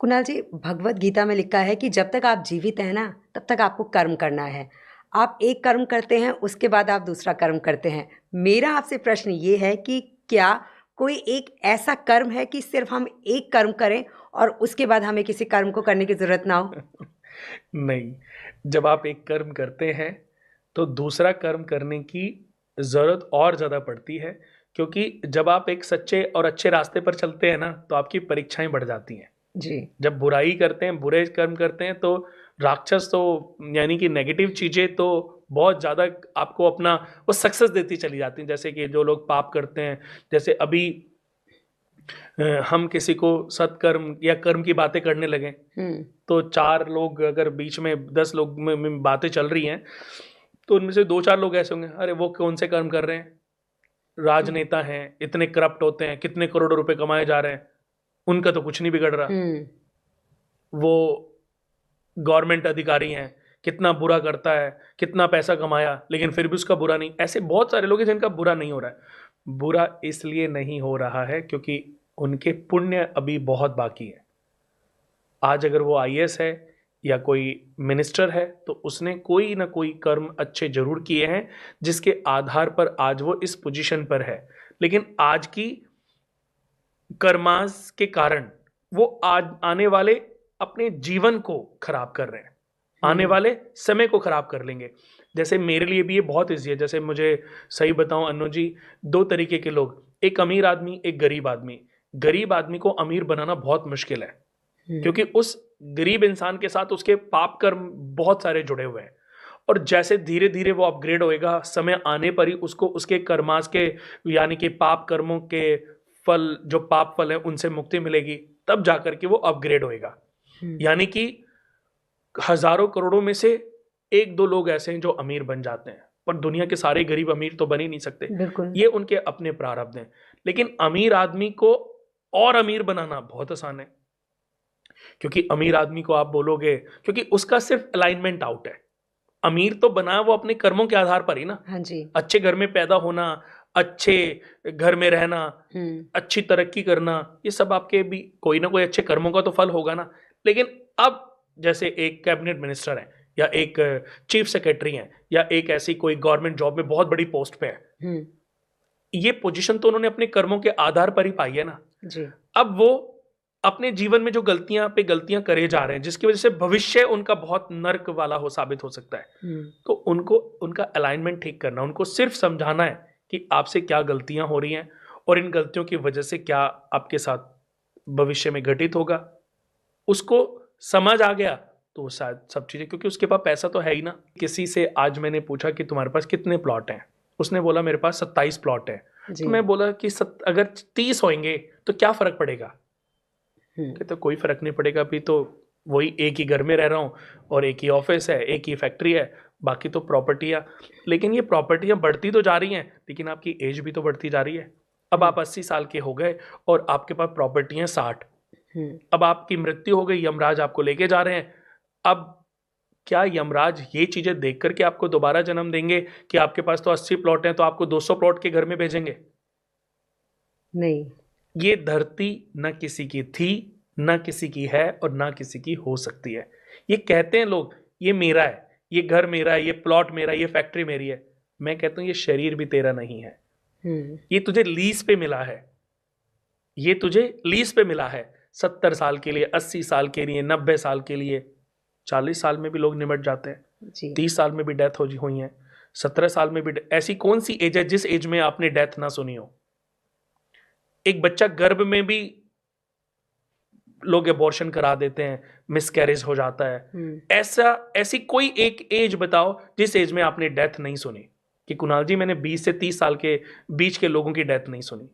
कुणाल जी, भगवत गीता में लिखा है कि जब तक आप जीवित हैं ना, तब तक आपको कर्म करना है। आप एक कर्म करते हैं, उसके बाद आप दूसरा कर्म करते हैं। मेरा आपसे प्रश्न ये है कि क्या कोई एक ऐसा कर्म है कि सिर्फ हम एक कर्म करें और उसके बाद हमें किसी कर्म को करने की ज़रूरत ना हो? नहीं, जब आप एक कर्म करते हैं, तो दूसरा कर्म करने की ज़रूरत और ज़्यादा पड़ती है, क्योंकि जब आप एक सच्चे और अच्छे रास्ते पर चलते हैं ना, तो आपकी परीक्षाएँ बढ़ जाती हैं। जी। जब बुराई करते हैं, बुरे कर्म करते हैं, तो राक्षस तो यानी कि नेगेटिव चीज़ें तो बहुत ज़्यादा आपको अपना वो सक्सेस देती चली जाती हैं। जैसे कि जो लोग पाप करते हैं, जैसे अभी हम किसी को सत्कर्म या कर्म की बातें करने लगें, हुँ। तो 4 लोग अगर बीच में 10 लोग में बातें चल रही हैं, तो उनमें से 2-4 लोग ऐसे होंगे, अरे वो कौन से कर्म कर रहे हैं? हुँ। राजनेता हैं, इतने करप्ट होते हैं, कितने करोड़ों रुपए कमाए जा रहे हैं, उनका तो कुछ नहीं बिगड़ रहा। हुँ। वो गवर्नमेंट अधिकारी हैं, कितना बुरा करता है, कितना पैसा कमाया, लेकिन फिर भी उसका बुरा नहीं। ऐसे बहुत सारे लोग हैं जिनका बुरा नहीं हो रहा है। बुरा इसलिए नहीं हो रहा है क्योंकि उनके पुण्य अभी बहुत बाकी है। आज अगर वो आईएएस है या कोई मिनिस्टर है, तो उसने कोई ना कोई कर्म अच्छे ज़रूर किए हैं, जिसके आधार पर आज वो इस पोज़ीशन पर है। लेकिन आज की कर्मास के कारण वो आज आने वाले अपने जीवन को खराब कर रहे हैं, आने हुँ। वाले समय को खराब कर लेंगे। जैसे मेरे लिए भी ये बहुत ईज़ी है, जैसे मुझे सही बताऊँ अनु जी, 2 तरीके के लोग, एक अमीर आदमी, एक गरीब आदमी। गरीब आदमी को अमीर बनाना बहुत मुश्किल है, हुँ। क्योंकि उस गरीब इंसान के साथ उसके पाप कर्म बहुत सारे जुड़े हुए हैं। और जैसे धीरे-धीरे वो अपग्रेड होएगा, समय आने पर ही उसको उसके कर्मास के यानी कि पाप कर्मों के फल, जो पाप फल है, उनसे मुक्ति मिलेगी, तब जाकर के वो अपग्रेड होएगा। हुँ। यानी कि हज़ारों करोड़ों में से 1-2 लोग ऐसे हैं जो अमीर बन जाते हैं, पर दुनिया के सारे गरीब अमीर तो बन ही नहीं सकते। बिल्कुल। ये उनके अपने प्रारब्ध हैं। लेकिन अमीर आदमी को और अमीर बनाना बहुत आसान है, क्योंकि अमीर आदमी को आप बोलोगे, क्योंकि उसका सिर्फ़ अलाइनमेंट आउट है। अमीर तो बना वो अपने कर्मों के आधार पर ही ना। हाँ जी। अच्छे घर में पैदा होना, अच्छे घर में रहना, हुँ। अच्छी तरक्की करना, ये सब आपके भी कोई ना कोई अच्छे कर्मों का तो फल होगा ना। लेकिन अब जैसे एक कैबिनेट मिनिस्टर है, या एक चीफ सेक्रेटरी हैं, या एक ऐसी कोई गवर्नमेंट जॉब में बहुत बड़ी पोस्ट पे है, हुँ। ये पोजीशन तो उन्होंने अपने कर्मों के आधार पर ही पाई है ना। जी। अब वो अपने जीवन में जो गलतियां पे गलतियां करे जा रहे हैं, जिसकी वजह से भविष्य उनका बहुत नर्क वाला साबित हो सकता है, हुँ। तो उनको उनका अलाइनमेंट ठीक करना, उनको सिर्फ समझाना है कि आपसे क्या गलतियां हो रही हैं, और इन गलतियों की वजह से क्या आपके साथ भविष्य में घटित होगा। उसको समझ आ गया तो वो शायद सब चीज़ें, क्योंकि उसके पास पैसा तो है ही ना। किसी से आज मैंने पूछा कि तुम्हारे पास कितने प्लॉट हैं? उसने बोला मेरे पास 27 प्लॉट हैं। जी। तो मैं बोला कि अगर 30 होंगे तो क्या फ़र्क पड़ेगा? हुँ। कहते कोई फ़र्क नहीं पड़ेगा, अभी तो वही एक ही घर में रह रहा हूँ, और एक ही ऑफ़िस है, एक ही फैक्ट्री है, बाकी तो प्रॉपर्टियाँ। लेकिन ये प्रॉपर्टियाँ बढ़ती तो जा रही हैं, लेकिन आपकी एज भी तो बढ़ती जा रही है। अब हुँ। आप 80 साल के हो गए और आपके पास प्रॉपर्टी है 60। हुँ। अब आपकी मृत्यु हो गई, यमराज आपको लेके जा रहे हैं। अब क्या यमराज ये चीज़ें देख कर के आपको दोबारा जन्म देंगे कि आपके पास तो 80 प्लॉट हैं, तो आपको 200 प्लॉट के घर में भेजेंगे? नहीं। ये धरती ना किसी की थी, ना किसी की है, और ना किसी की हो सकती है। ये कहते हैं लोग, ये मेरा है, ये घर मेरा है, ये प्लॉट मेरा है, ये फैक्ट्री मेरी है। मैं कहता हूँ ये शरीर भी तेरा नहीं है। हुँ। ये तुझे लीज़ पे मिला है। ये तुझे लीज़ पे मिला है। 70 साल के लिए, 80 साल के लिए, 90 साल के लिए, 40 साल में भी लोग निमट जाते हैं। जी। 30 साल में भी डेथ हो हुई है। 17 साल में भी ऐसी कौन सी एज है जिस एज में आपने डेथ ना सुनी हो? एक बच्चा गर्भ में भी लोग एबॉर्शन करा देते हैं, मिसकैरेज हो जाता है। हुँ। ऐसी कोई एक एज बताओ जिस एज में आपने डेथ नहीं सुनी, कि कुणाल जी मैंने 20 से 30 साल के बीच के लोगों की डेथ नहीं सुनी।